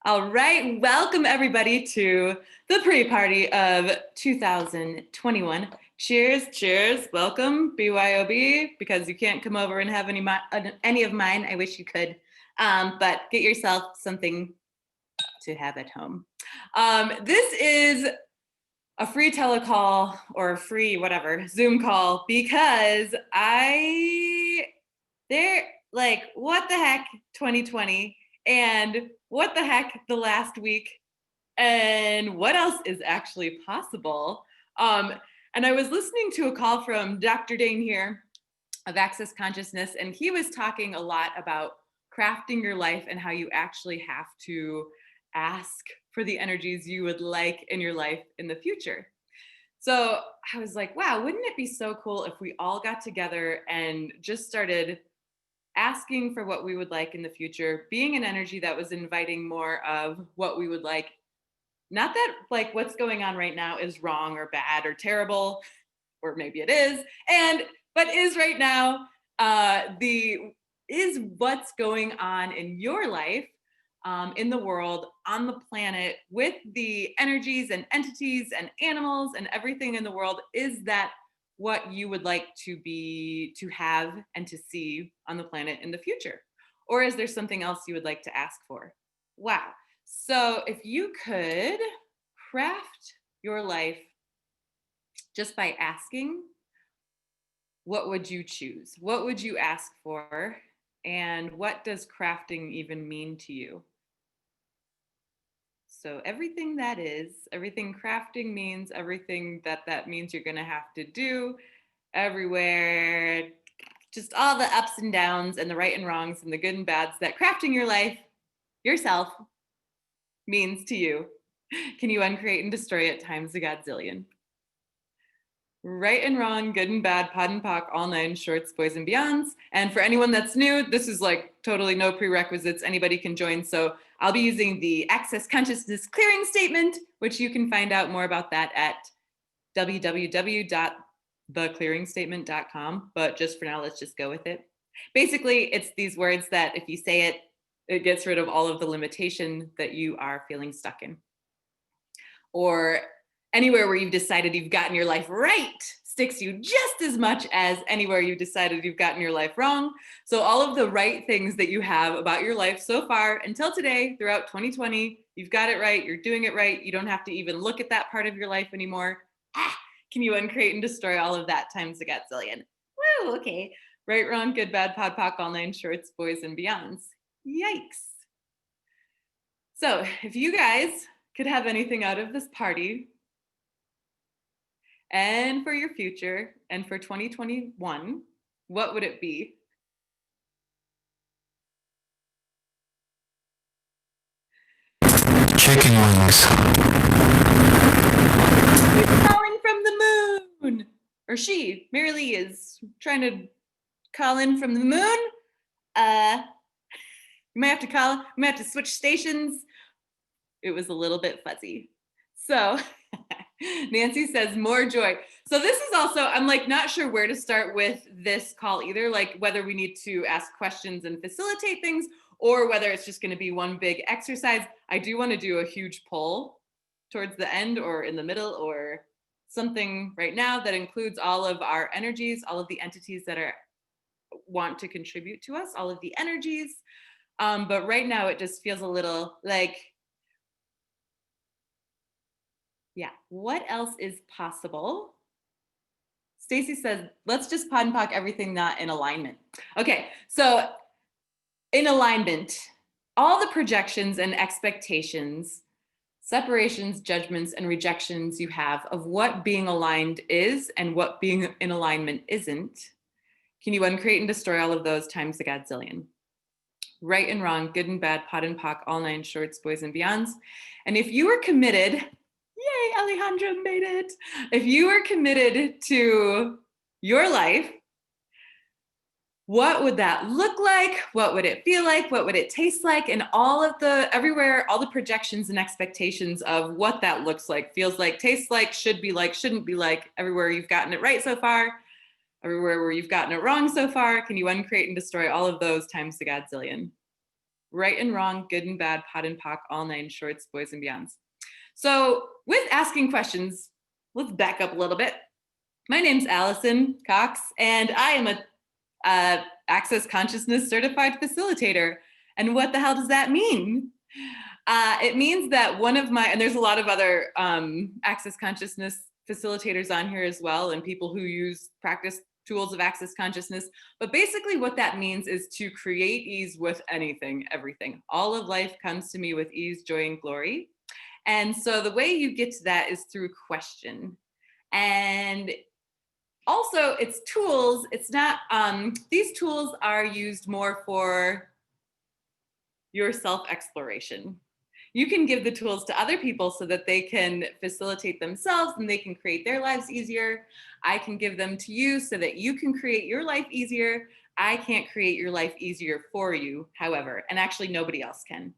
All right, welcome everybody to the pre-party of 2021. Cheers, cheers, welcome, BYOB, because you can't come over and have any of mine. I wish you could, but get yourself something to have at home. This is a free telecall or a free whatever Zoom call because what the heck 2020 and what the heck the last week and what else is actually possible. And I was listening to a call from Dr. Dane here of Access Consciousness, and he was talking a lot about crafting your life and how you actually have to ask for the energies you would like in your life in the future. So I was like, wow, wouldn't it be so cool if we all got together and just started asking for what we would like in the future, being an energy that was inviting more of what we would like. Not that like what's going on right now is wrong or bad or terrible, or maybe it is, but is right now is what's going on in your life, in the world, on the planet, with the energies and entities and animals and everything in the world. Is that what you would like to have and to see on the planet in the future? Or is there something else you would like to ask for? Wow. So if you could craft your life just by asking, what would you choose? What would you ask for? And what does crafting even mean to you? So everything crafting means, everything that means you're going to have to do everywhere, just all the ups and downs and the right and wrongs and the good and bads that crafting your life yourself means to you. Can you uncreate and destroy it times a godzillion? Right and wrong, good and bad, pod and pock, all nine shorts, boys and beyonds. And for anyone that's new, this is like totally no prerequisites. Anybody can join. So I'll be using the Access Consciousness Clearing Statement, which you can find out more about that at www.theclearingstatement.com. But just for now, let's just go with it. Basically, it's these words that if you say it, it gets rid of all of the limitation that you are feeling stuck in. Or anywhere where you've decided you've gotten your life right sticks you just as much as anywhere you've decided you've gotten your life wrong. So all of the right things that you have about your life so far until today, throughout 2020, you've got it right, you're doing it right, you don't have to even look at that part of your life anymore. Can you uncreate and destroy all of that times a godzillion? Woo, okay. Right, wrong, good, bad, pod, pock, all nine shorts, boys and beyonds. Yikes. So if you guys could have anything out of this party, and for your future, and for 2021, what would it be? Chicken wings. It's calling from the moon. Or she, Mary Lee, is trying to call in from the moon. You might have to switch stations. It was a little bit fuzzy. So Nancy says more joy. So this is also, I'm like not sure where to start with this call either, like whether we need to ask questions and facilitate things or whether it's just going to be one big exercise. I do want to do a huge poll towards the end or in the middle or something right now that includes all of our energies, all of the entities that want to contribute to us, all of the energies. But right now it just feels a little like, yeah, what else is possible? Stacy says, let's just pod and pock everything not in alignment. Okay, so in alignment, all the projections and expectations, separations, judgments, and rejections you have of what being aligned is and what being in alignment isn't, can you uncreate and destroy all of those times a godzillion? Right and wrong, good and bad, pod and pock, all nine shorts, boys and beyonds. And if you were committed, yay, Alejandra made it. If you were committed to your life, what would that look like? What would it feel like? What would it taste like? And all the projections and expectations of what that looks like, feels like, tastes like, should be like, shouldn't be like, everywhere you've gotten it right so far, everywhere where you've gotten it wrong so far, can you uncreate and destroy all of those times the godzillion? right and wrong, good and bad, pot and pock, all nine shorts, boys and beyonds. So with asking questions, let's back up a little bit. My name's Alison Cox, and I am a Access Consciousness certified facilitator. And what the hell does that mean? It means that one of my, and there's a lot of other Access Consciousness facilitators on here as well, and people who use practice tools of Access Consciousness. But basically what that means is to create ease with anything, everything. All of life comes to me with ease, joy, and glory. And so the way you get to that is through question. And also it's tools. It's not, these tools are used more for your self-exploration. You can give the tools to other people so that they can facilitate themselves and they can create their lives easier. I can give them to you so that you can create your life easier. I can't create your life easier for you, however, and actually nobody else can.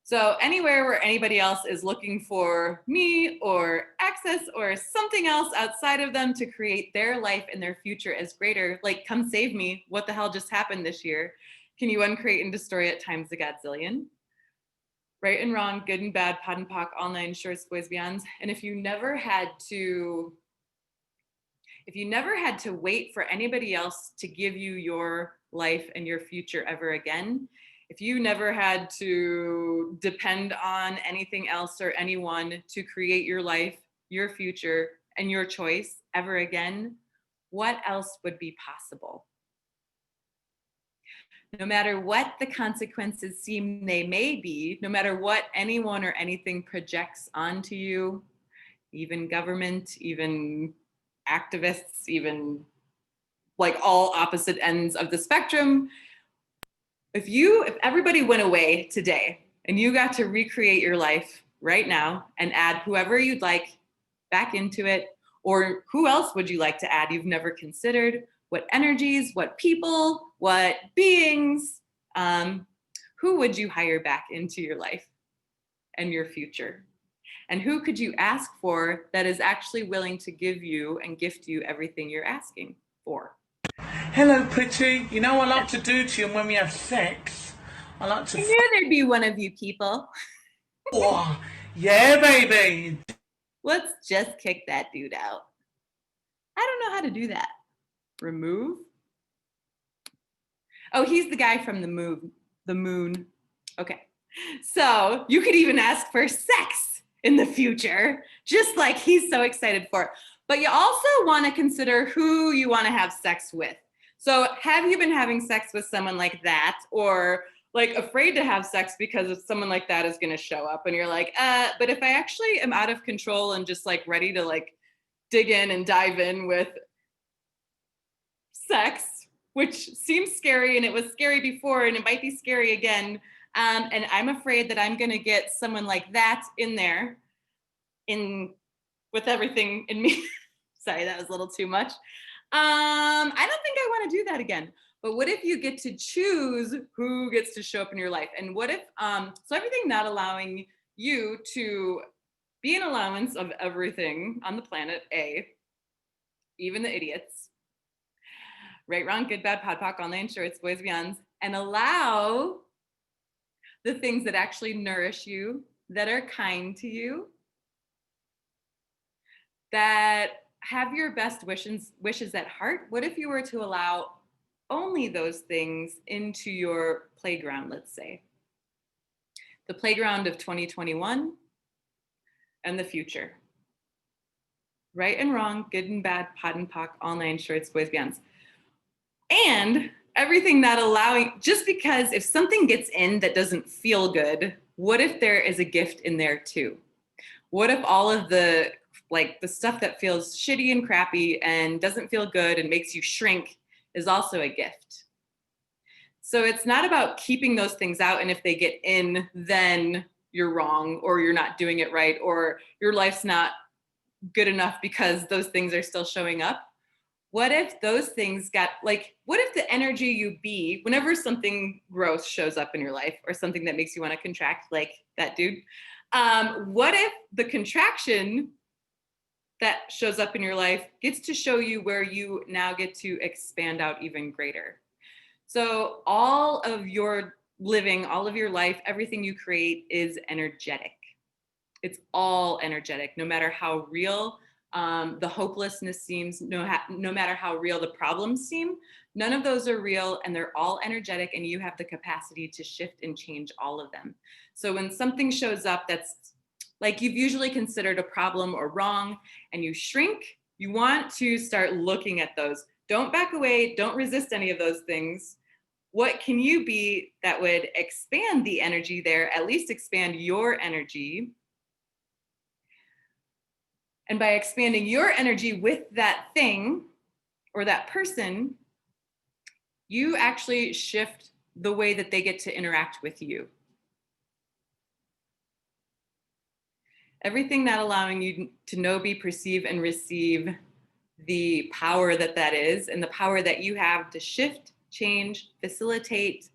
So anywhere where anybody else is looking for me or access or something else outside of them to create their life and their future as greater, like come save me, what the hell just happened this year? Can you uncreate and destroy it times a godzillion? Right and wrong, good and bad, pot and pock, all nine shorts, boys beyonds. And if you never had to wait for anybody else to give you your life and your future ever again, if you never had to depend on anything else or anyone to create your life, your future, and your choice ever again, what else would be possible? No matter what the consequences seem they may be, no matter what anyone or anything projects onto you, even government, even activists, even like all opposite ends of the spectrum, if everybody went away today and you got to recreate your life right now and add whoever you'd like back into it, or who else would you like to add you've never considered? What energies, what people, what beings, who would you hire back into your life and your future? And who could you ask for that is actually willing to give you and gift you everything you're asking for? Hello, pretty. You know what I like to do to you when we have sex? I like to... I knew there'd be one of you people. Oh, yeah, baby. Let's just kick that dude out. I don't know how to do that. Remove? Oh, he's the guy from the moon. Okay. So you could even ask for sex in the future, just like he's so excited for it. But you also want to consider who you want to have sex with. So have you been having sex with someone like that, or like afraid to have sex because if someone like that is going to show up and you're like, but if I actually am out of control and just like ready to like dig in and dive in with sex, which seems scary and it was scary before and it might be scary again. And I'm afraid that I'm going to get someone like that in there with everything in me. Sorry, that was a little too much. I don't think I want to do that again. But what if you get to choose who gets to show up in your life? And what if, so everything not allowing you to be an allowance of everything on the planet, even the idiots, right, wrong, good, bad, pod, poc, all nine shorts, boys, beyonds, and allow the things that actually nourish you, that are kind to you, that have your best wishes at heart. What if you were to allow only those things into your playground, let's say? The playground of 2021 and the future. Right and wrong, good and bad, pot and poc, all nine shorts, boys, beyonds. And everything not allowing, just because if something gets in that doesn't feel good, what if there is a gift in there too? What if all of the stuff that feels shitty and crappy and doesn't feel good and makes you shrink is also a gift? So it's not about keeping those things out, and if they get in, then you're wrong, or you're not doing it right, or your life's not good enough because those things are still showing up. What if those things what if the energy you be, whenever something gross shows up in your life or something that makes you want to contract, like that dude, what if the contraction that shows up in your life gets to show you where you now get to expand out even greater? So all of your living, all of your life, everything you create is energetic. It's all energetic, no matter how real the hopelessness seems, no matter how real the problems seem. None of those are real, and they're all energetic, and you have the capacity to shift and change all of them. So when something shows up that's like you've usually considered a problem or wrong, and you shrink, you want to start looking at those. Don't back away, don't resist any of those things. What can you be that would expand the energy there, at least expand your energy? And by expanding your energy with that thing or that person, you actually shift the way that they get to interact with you. Everything not allowing you to know, be, perceive, and receive the power that that is, and the power that you have to shift, change, facilitate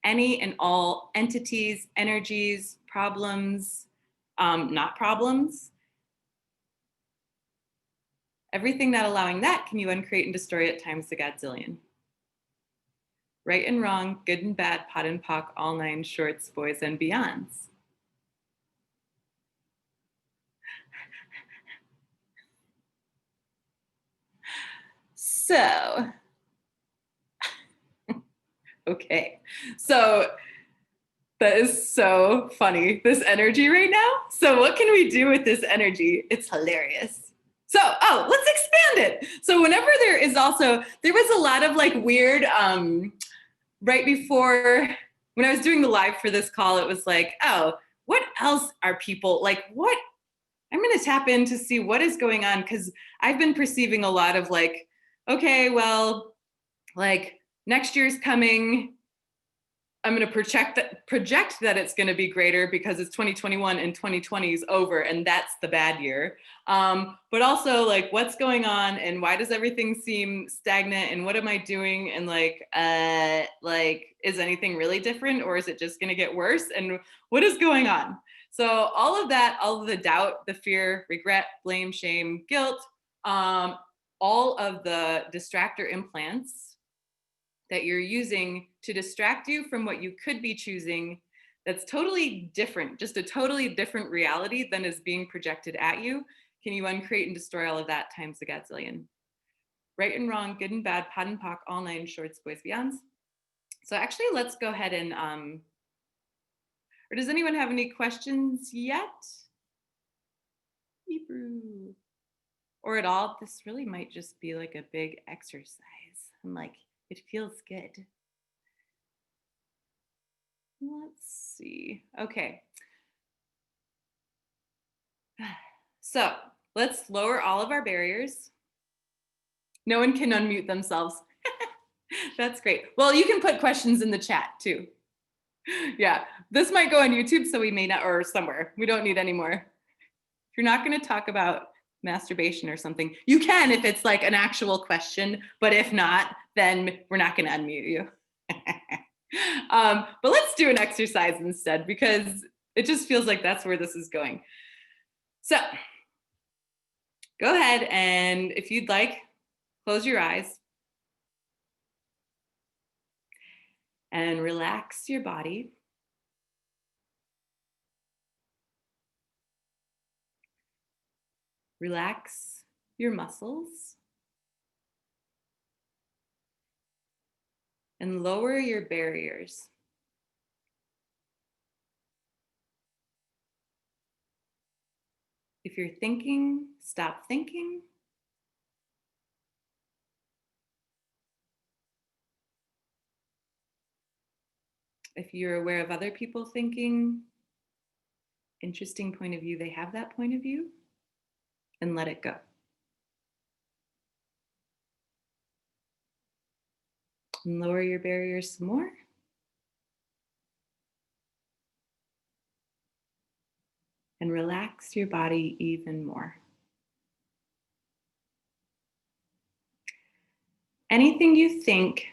any and all entities, energies, problems, not problems. Everything not allowing that can you uncreate and destroy at times the godzillion. Right and wrong, good and bad, pot and pock, all nine shorts, boys and beyonds. So, okay. So that is so funny, this energy right now. So what can we do with this energy? It's hilarious. So, let's expand it. So whenever there was a lot of like weird, right before when I was doing the live for this call, it was like, oh, what else are people like? What I'm going to tap in to see what is going on, because I've been perceiving a lot of like, okay, well, like next year's coming. I'm going to project that it's going to be greater because it's 2021 and 2020 is over, and that's the bad year. But also like what's going on and why does everything seem stagnant and what am I doing? And like, is anything really different or is it just going to get worse? And what is going on? So all of that, all of the doubt, the fear, regret, blame, shame, guilt, all of the distractor implants that you're using to distract you from what you could be choosing that's totally different, just a totally different reality than is being projected at you. Can you uncreate and destroy all of that times the godzillion? Right and wrong, good and bad, pot and pock, all nine shorts, boys, beyonds. So actually, let's go ahead and, or does anyone have any questions yet? Hebrew. Or at all? This really might just be like a big exercise. I'm like, it feels good. Let's see. Okay. So let's lower all of our barriers. No one can unmute themselves. That's great. Well, you can put questions in the chat too. Yeah, this might go on YouTube, so we may not, or somewhere. We don't need any more. If you're not going to talk about masturbation or something, you can if it's like an actual question, but if not, then we're not going to unmute you. But let's do an exercise instead because it just feels like that's where this is going. So go ahead and if you'd like, close your eyes and relax your body. Relax your muscles and lower your barriers. If you're thinking, stop thinking. If you're aware of other people thinking, interesting point of view, they have that point of view, and let it go. And lower your barriers some more. And relax your body even more. Anything you think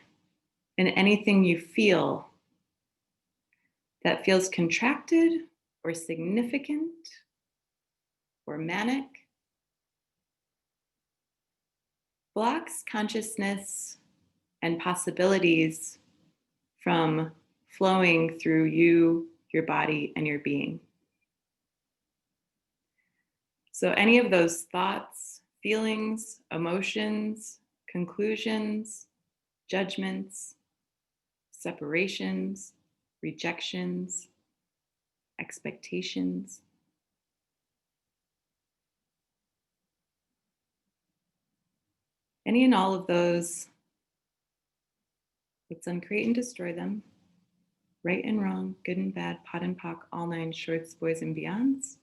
and anything you feel that feels contracted or significant or manic blocks consciousness and possibilities from flowing through you, your body, and your being. So any of those thoughts, feelings, emotions, conclusions, judgments, separations, rejections, expectations, any and all of those, let's uncreate and destroy them. Right and wrong, good and bad, pot and pock, all nine shorts, boys and beyonds.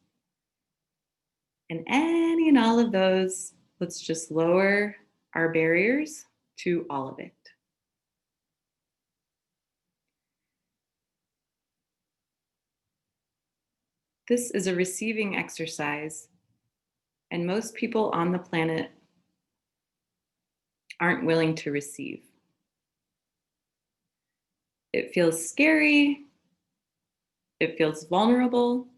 And any and all of those, let's just lower our barriers to all of it. This is a receiving exercise, and most people on the planet aren't willing to receive. It feels scary. It feels vulnerable.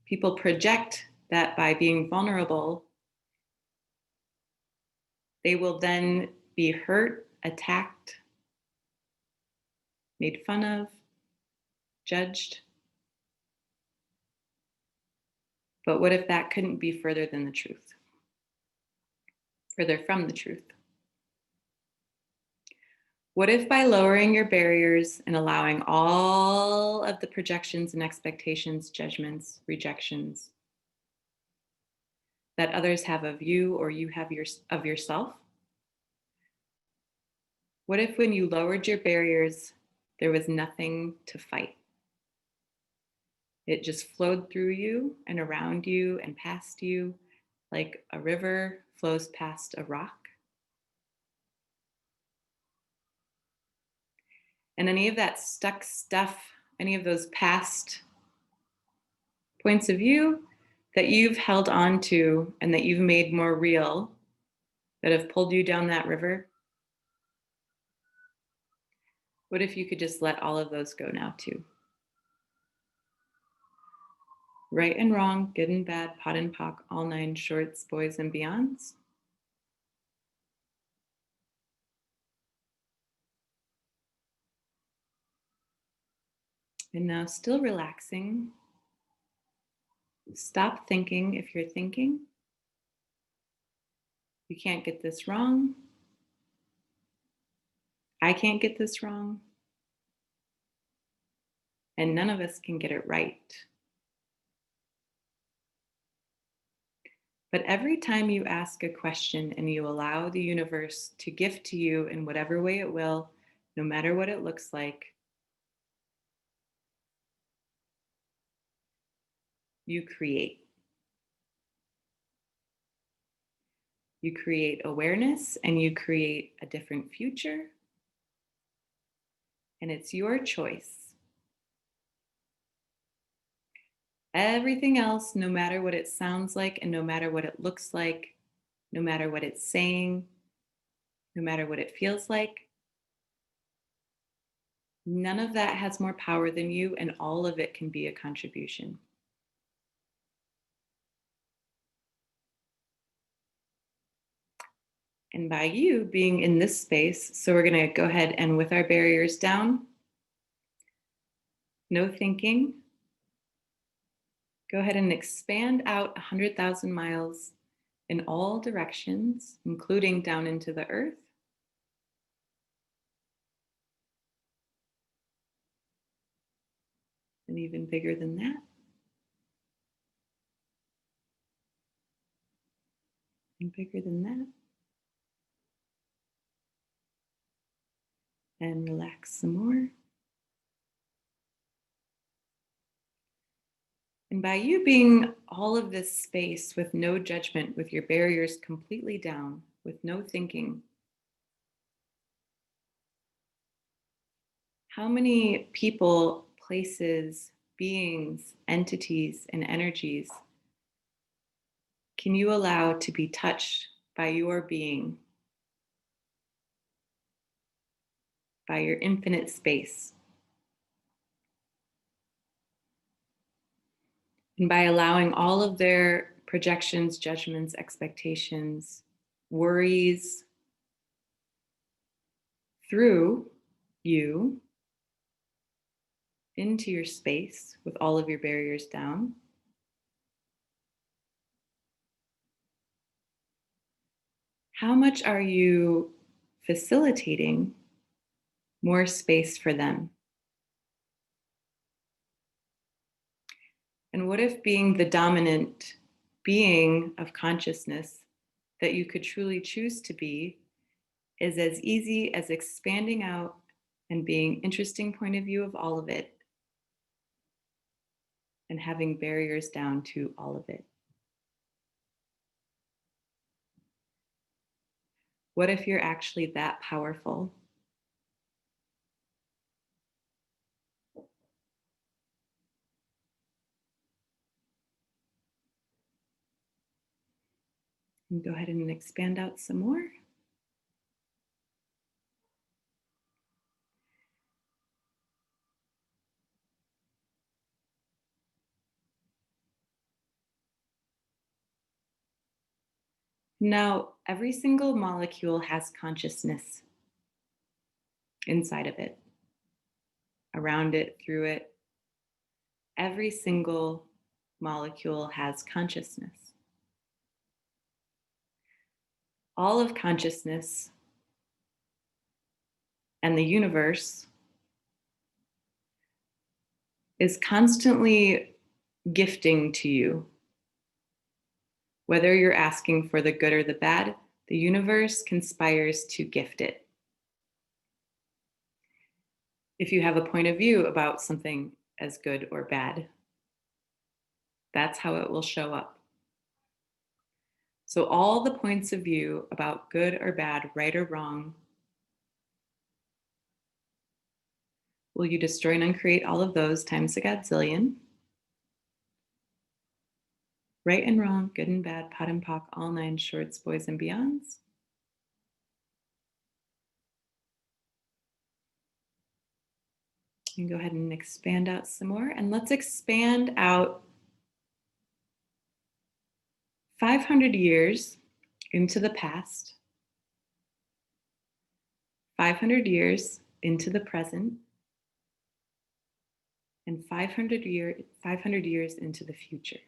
People project that by being vulnerable, they will then be hurt, attacked, made fun of, judged. But what if that couldn't be further than the truth? Further from the truth? What if by lowering your barriers and allowing all of the projections and expectations, judgments, rejections that others have of you or you have of yourself? What if when you lowered your barriers, there was nothing to fight? It just flowed through you and around you and past you like a river flows past a rock. And any of that stuck stuff, any of those past points of view that you've held on to and that you've made more real, that have pulled you down that river, what if you could just let all of those go now too? Right and wrong, good and bad, pot and pock, all nine shorts, boys and beyonds. And now, still relaxing, stop thinking if you're thinking. You can't get this wrong. I can't get this wrong. And none of us can get it right. But every time you ask a question and you allow the universe to gift to you in whatever way it will, no matter what it looks like, you create. You create awareness and you create a different future. And it's your choice. Everything else, no matter what it sounds like and no matter what it looks like, no matter what it's saying, no matter what it feels like, none of that has more power than you, and all of it can be a contribution. And by you being in this space, so we're going to go ahead and with our barriers down, no thinking, go ahead and expand out 100,000 miles in all directions, including down into the earth. And even bigger than that. And bigger than that. And relax some more. And by you being all of this space with no judgment, with your barriers completely down, with no thinking, how many people, places, beings, entities, and energies can you allow to be touched by your being, by your infinite space? And by allowing all of their projections, judgments, expectations, worries, through you into your space with all of your barriers down. How much are you facilitating more space for them? And what if being the dominant being of consciousness that you could truly choose to be is as easy as expanding out and being interesting point of view of all of it and having barriers down to all of it? What if you're actually that powerful? And go ahead and expand out some more. Now, every single molecule has consciousness inside of it, around it, through it. Every single molecule has consciousness. All of consciousness and the universe is constantly gifting to you. Whether you're asking for the good or the bad, the universe conspires to gift it. If you have a point of view about something as good or bad, that's how it will show up. So all the points of view about good or bad, right or wrong, will you destroy and uncreate all of those times a godzillion? Right and wrong, good and bad, pot and pock, all nine shorts, boys and beyonds. And go ahead and expand out some more. And let's expand out 500 years into the past, 500 years into the present, and 500 years into the future.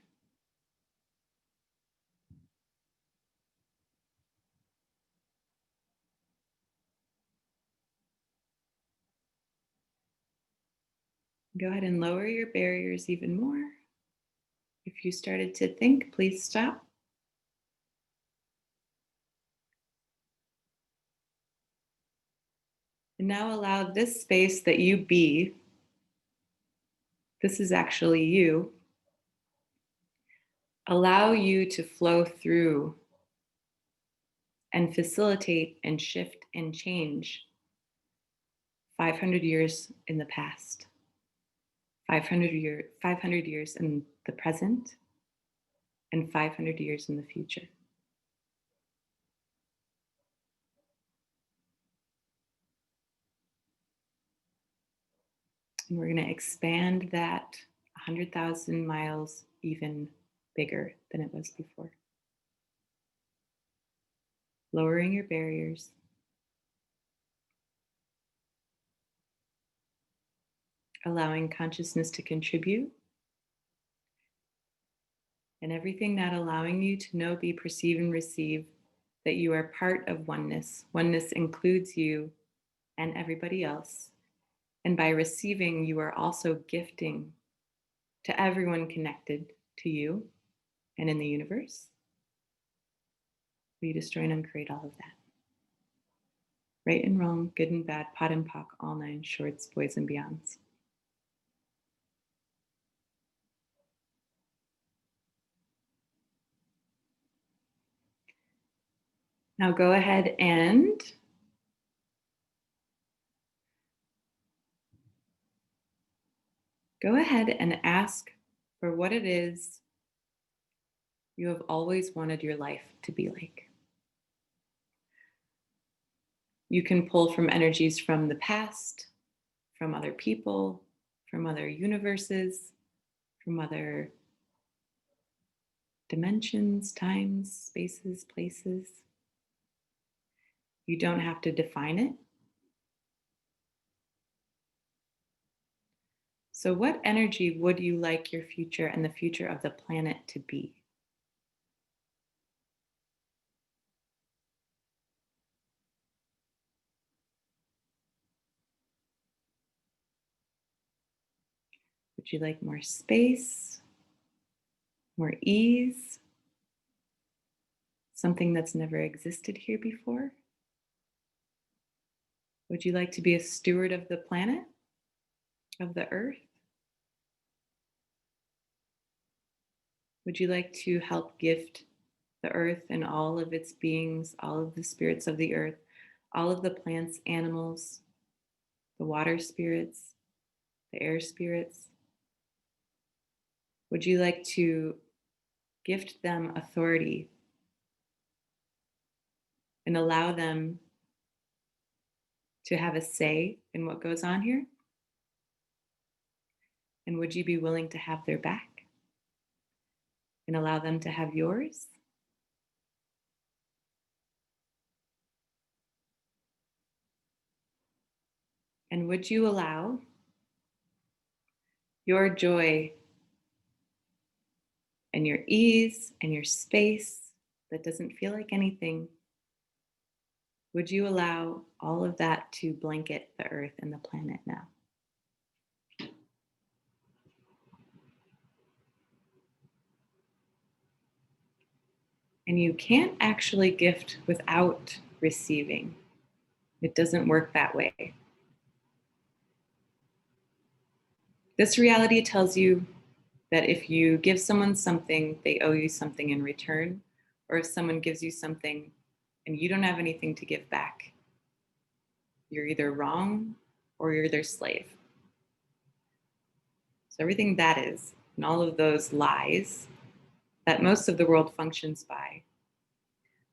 Go ahead and lower your barriers even more. If you started to think, please stop. And now allow this space that you be, this is actually you, allow you to flow through and facilitate and shift and change 500 years in the past, 500 years in the present, and 500 years in the future. And we're going to expand that 100,000 miles even bigger than it was before. Lowering your barriers. Allowing consciousness to contribute. And everything not allowing you to know, be, perceive, and receive that you are part of oneness. Oneness includes you and everybody else. And by receiving, you are also gifting to everyone connected to you and in the universe. We destroy and uncreate all of that. Right and wrong, good and bad, pot and pock, all nine shorts, boys and beyonds. Now go ahead and ask for what it is you have always wanted your life to be like. You can pull from energies from the past, from other people, from other universes, from other dimensions, times, spaces, places. You don't have to define it. So, what energy would you like your future and the future of the planet to be? Would you like more space, more ease, something that's never existed here before? Would you like to be a steward of the planet, of the earth? Would you like to help gift the earth and all of its beings, all of the spirits of the earth, all of the plants, animals, the water spirits, the air spirits? Would you like to gift them authority and allow them to have a say in what goes on here? And would you be willing to have their back and allow them to have yours? And would you allow your joy and your ease and your space that doesn't feel like anything? Would you allow all of that to blanket the earth and the planet now? And you can't actually gift without receiving. It doesn't work that way. This reality tells you that if you give someone something, they owe you something in return, or if someone gives you something and you don't have anything to give back, you're either wrong or you're their slave. So everything that is, and all of those lies that most of the world functions by,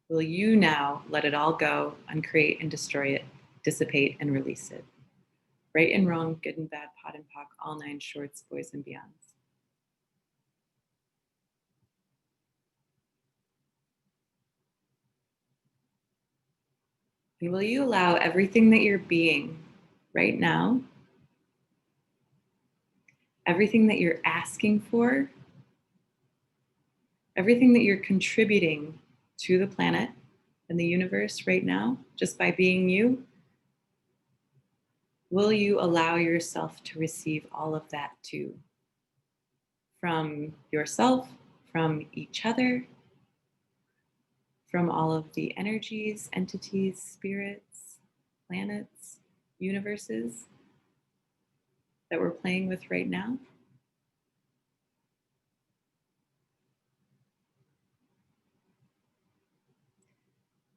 will you now let it all go, uncreate and destroy it, dissipate and release it? Right and wrong, good and bad, pot and pock, all nine shorts, boys and beyonds. And will you allow everything that you're being right now, everything that you're asking for, everything that you're contributing to the planet and the universe right now, just by being you, will you allow yourself to receive all of that too? From yourself, from each other, from all of the energies, entities, spirits, planets, universes that we're playing with right now?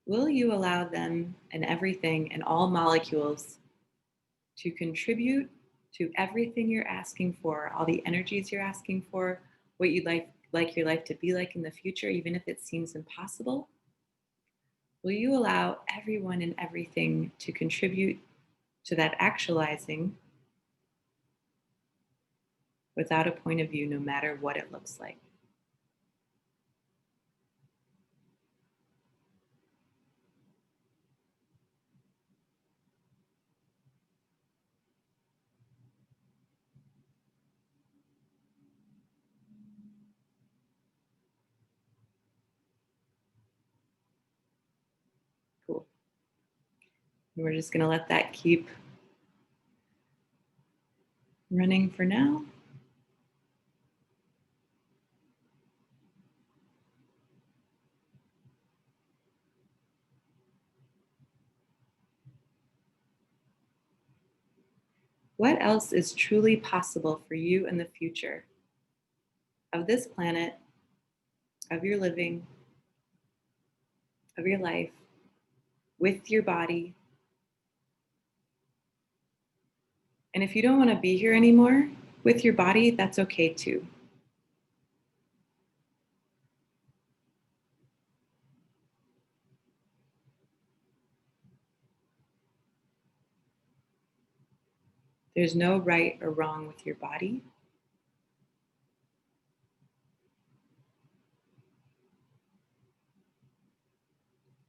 Will you allow them and everything and all molecules to contribute to everything you're asking for, all the energies you're asking for, what you'd like your life to be like in the future, even if it seems impossible? Will you allow everyone and everything to contribute to that actualizing without a point of view, no matter what it looks like? Cool. And we're just going to let that keep running for now. What else is truly possible for you in the future of this planet, of your living, of your life, with your body? And if you don't want to be here anymore with your body, that's okay too. There's no right or wrong with your body.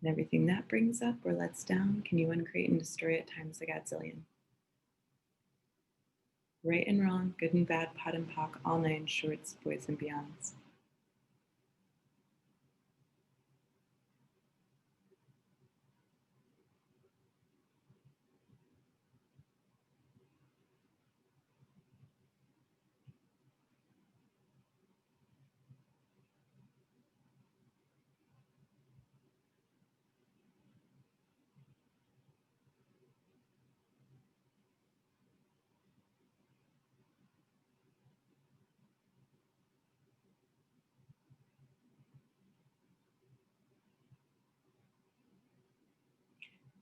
And everything that brings up or lets down, can you uncreate and destroy at times a godzillion? Right and wrong, good and bad, pot and pock, all nine shorts, boys and beyonds.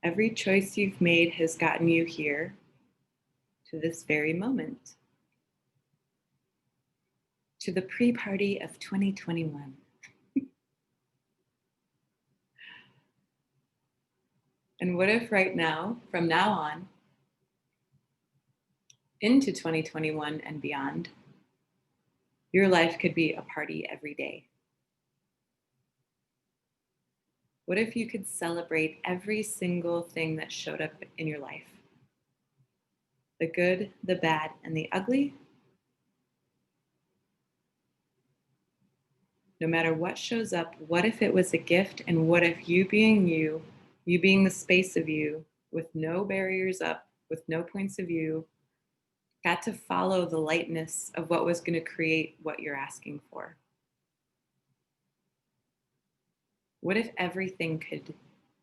Every choice you've made has gotten you here to this very moment, to the pre-party of 2021. And what if right now, from now on, into 2021 and beyond, your life could be a party every day? What if you could celebrate every single thing that showed up in your life? The good, the bad, and the ugly? No matter what shows up, what if it was a gift? And what if you being you being the space of you, with no barriers up, with no points of view, got to follow the lightness of what was going to create what you're asking for? What if everything could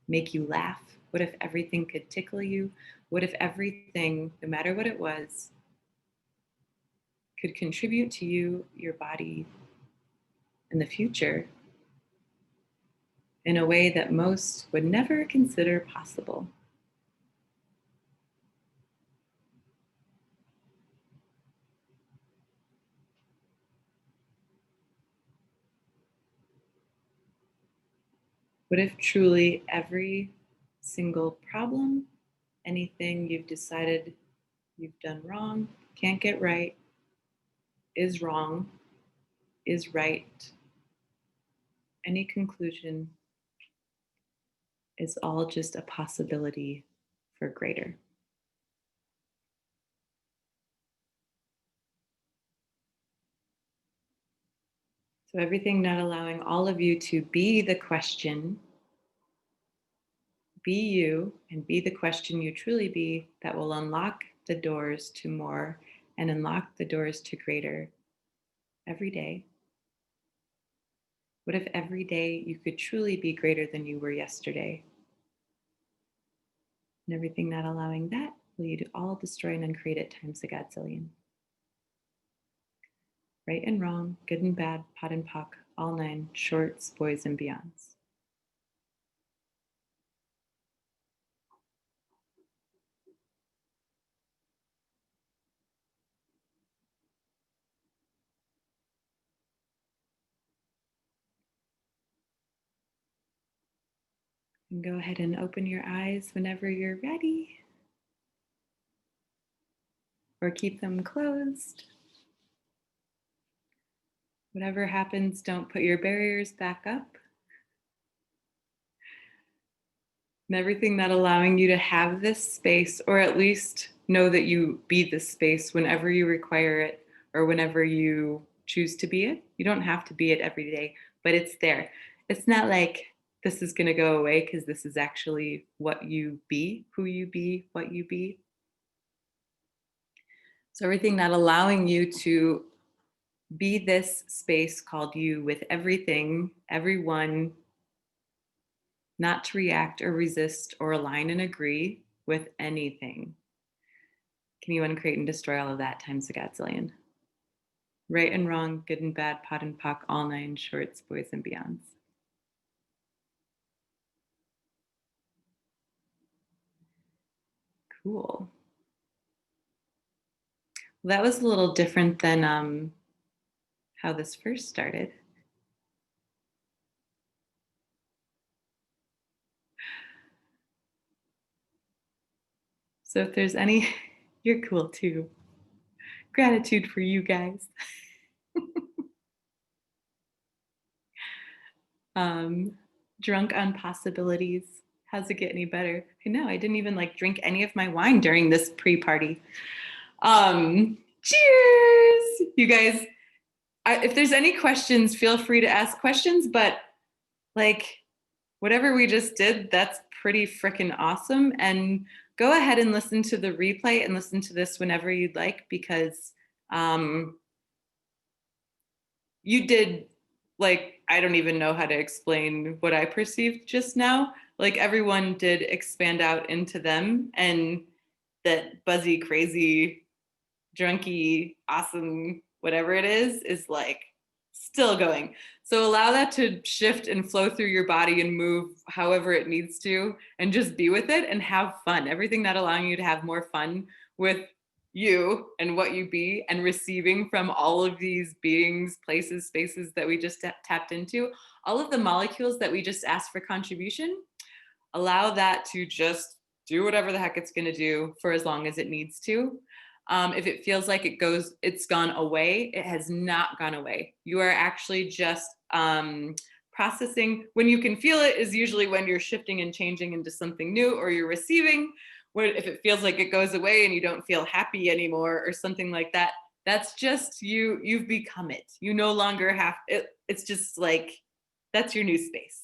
make you laugh? What if everything could tickle you? What if everything, no matter what it was, could contribute to you, your body, and the future in a way that most would never consider possible? What if truly every single problem, anything you've decided you've done wrong, can't get right, is wrong, is right, any conclusion is all just a possibility for greater? So, everything not allowing all of you to be the question, be you, and be the question you truly be, that will unlock the doors to more and unlock the doors to greater every day. What if every day you could truly be greater than you were yesterday? And everything not allowing that, will you all destroy and uncreate it times a godzillion? Right and wrong, good and bad, pot and pock, all nine, shorts, boys and beyonds. And go ahead and open your eyes whenever you're ready, or keep them closed. Whatever happens, don't put your barriers back up. And everything not allowing you to have this space, or at least know that you be this space whenever you require it or whenever you choose to be it. You don't have to be it every day, but it's there. It's not like this is going to go away, because this is actually what you be, who you be, what you be. So everything not allowing you to be this space called you, with everything, everyone, not to react or resist or align and agree with anything. Can you uncreate and destroy all of that times a godzillion? Right and wrong, good and bad, pot and pock, all nine, shorts, boys and beyonds. Cool. Well, that was a little different than how this first started. So if there's any, you're cool too. Gratitude for you guys. Drunk on possibilities. How's it get any better? I know I didn't even drink any of my wine during this pre-party. Cheers! You guys, if there's any questions, feel free to ask questions, but like whatever we just did, that's pretty freaking awesome. And go ahead and listen to the replay and listen to this whenever you'd like, because you did, like, I don't even know how to explain what I perceived just now. Like everyone did expand out into them, and that buzzy, crazy, drunky, awesome, whatever it is like still going. So allow that to shift and flow through your body and move however it needs to, and just be with it and have fun. Everything that allowing you to have more fun with you and what you be, and receiving from all of these beings, places, spaces that we just tapped into, all of the molecules that we just asked for contribution. Allow that to just do whatever the heck it's going to do for as long as it needs to. If it feels like it's gone away, it has not gone away. You are actually just processing. When you can feel it is usually when you're shifting and changing into something new, or you're receiving. Where if it feels like it goes away and you don't feel happy anymore or something like that, that's just you've become it. You no longer have it. It's just like, that's your new space.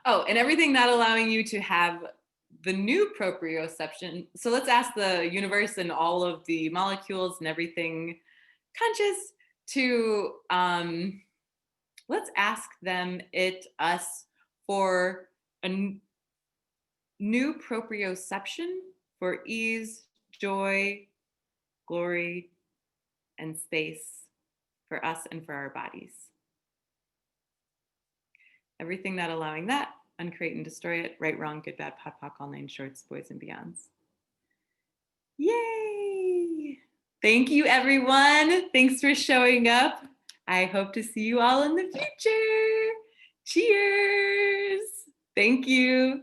Oh, and everything not allowing you to have the new proprioception. So let's ask the universe and all of the molecules and everything conscious to, let's ask them, us, for a new proprioception for ease, joy, glory, and space for us and for our bodies. Everything not allowing that, uncreate and destroy it, right, wrong, good, bad, pot, pock, all nine shorts, boys and beyonds. Yay! Thank you, everyone. Thanks for showing up. I hope to see you all in the future. Cheers. Thank you.